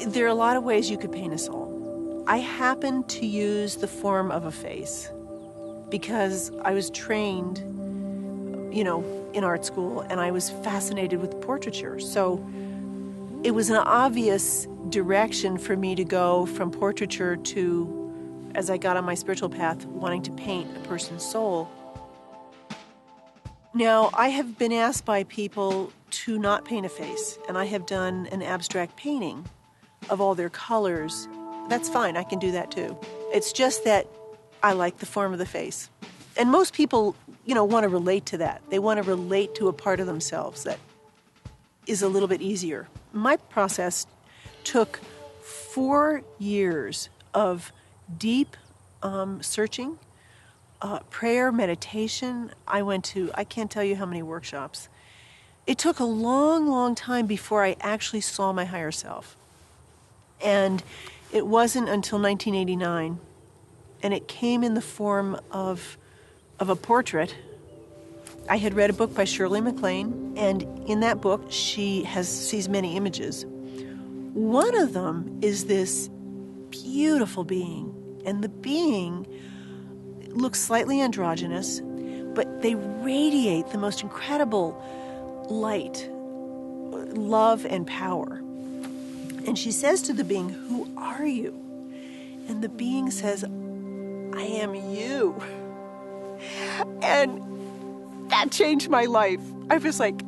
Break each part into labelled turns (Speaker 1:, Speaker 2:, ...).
Speaker 1: There are a lot of ways you could paint a soul. I happen to use the form of a face because I was trained, in art school, and I was fascinated with portraiture. So it was an obvious direction for me to go from portraiture to, as I got on my spiritual path, wanting to paint a person's soul. Now, I have been asked by people to not paint a face, and I have done an abstract painting of all their colors. That's fine, I can do that too. It's just that I like the form of the face. And most people, want to relate to that. They want to relate to a part of themselves that is a little bit easier. My process took 4 years of deep searching, prayer, meditation. I can't tell you how many workshops. It took a long, long time before I actually saw my higher self. And it wasn't until 1989, and it came in the form of a portrait. I had read a book by Shirley MacLaine, and in that book, she sees many images. One of them is this beautiful being, and the being looks slightly androgynous, but they radiate the most incredible light, love, and power. And she says to the being, "Who are you?" And the being says, "I am you." And that changed my life. I was like,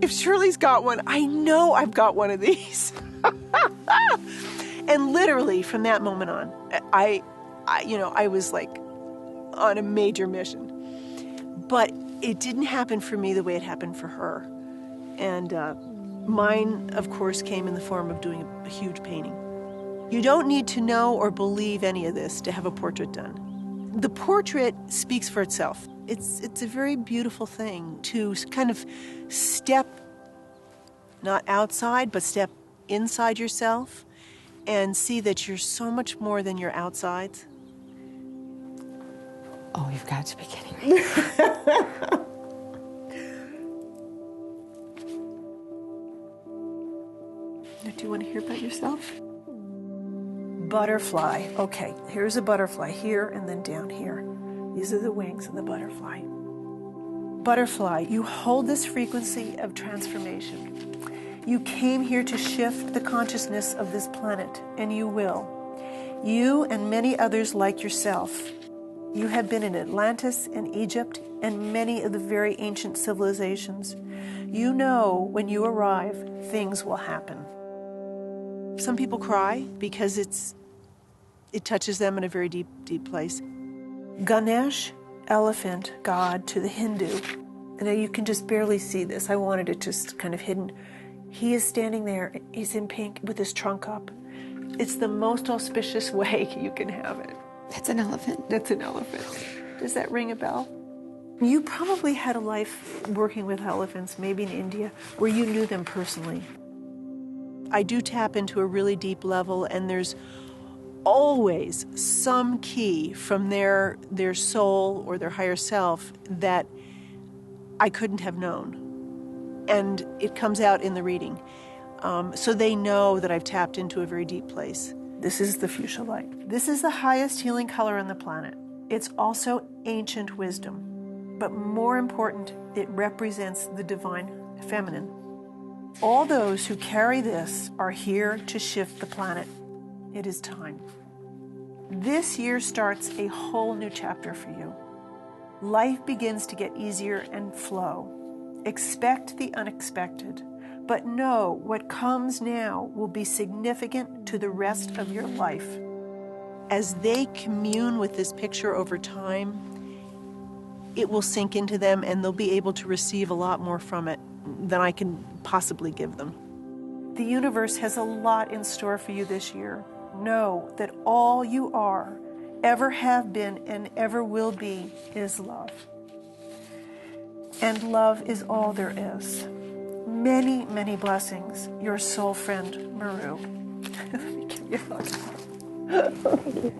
Speaker 1: if Shirley's got one, I know I've got one of these. And literally from that moment on, I was like on a major mission. But it didn't happen for me the way it happened for her. And mine, of course, came in the form of doing a huge painting. You don't need to know or believe any of this to have a portrait done. The portrait speaks for itself. It's a very beautiful thing to kind of step, not outside, but step inside yourself and see that you're so much more than your outsides.
Speaker 2: Oh, you've got to be kidding me.
Speaker 1: Do you want to hear about yourself? Butterfly. Okay, here's a butterfly here and then down here. These are the wings of the butterfly. Butterfly, you hold this frequency of transformation. You came here to shift the consciousness of this planet, and you will. You and many others like yourself. You have been in Atlantis and Egypt and many of the very ancient civilizations. You know when you arrive, things will happen. Some people cry because it touches them in a very deep, deep place. Ganesh, elephant god to the Hindu. Now you can just barely see this. I wanted it just kind of hidden. He is standing there. He's in pink with his trunk up. It's the most auspicious way you can have it.
Speaker 2: That's an elephant.
Speaker 1: That's an elephant. Does that ring a bell? You probably had a life working with elephants, maybe in India, where you knew them personally. I do tap into a really deep level, and there's always some key from their soul or their higher self that I couldn't have known. And it comes out in the reading. So they know that I've tapped into a very deep place. This is the fuchsia light. This is the highest healing color on the planet. It's also ancient wisdom. But more important, it represents the divine feminine. All those who carry this are here to shift the planet. It is time. This year starts a whole new chapter for you. Life begins to get easier and flow. Expect the unexpected, but know what comes now will be significant to the rest of your life. As they commune with this picture over time, it will sink into them and they'll be able to receive a lot more from it than I can possibly give them. The universe has a lot in store for you this year. Know that all you are, ever have been, and ever will be is love. And love is all there is. Many, many blessings. Your soul friend, Maru. Let me give you a hug.